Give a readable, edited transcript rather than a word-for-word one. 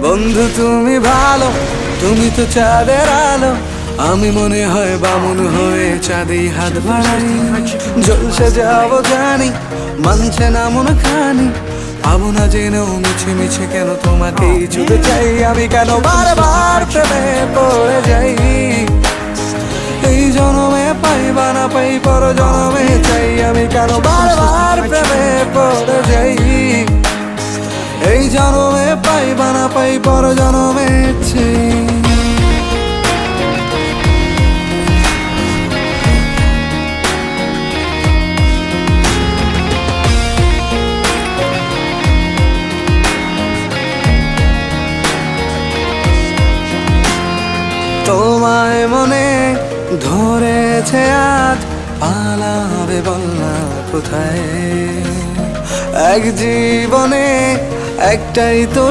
বন্ধু তুমি ভালো, তুমি তো চাঁদের আলো, আমি মনে হয় বামুন হয়ে চাঁদে হাত বাড়াই। জলসে যাবো জানি, মানছে না মন খানি, পাবো না জেনেও মিছে মিছে কেন তোমাকেই ছুতে চাই। আমি কেন বারবার প্রেমে পড়ে যাই, এই জনমে পাই বা না পাই পর জনমে চাই। আমি কেন বারবার প্রেমে পড়ে যাই, এই জনমে পাই বা না পাই পর জনমে চাই। তোমায় মনে ধরেছে আজ, পালাবে বলনা কোথায়? এক জীবনে একটাই তো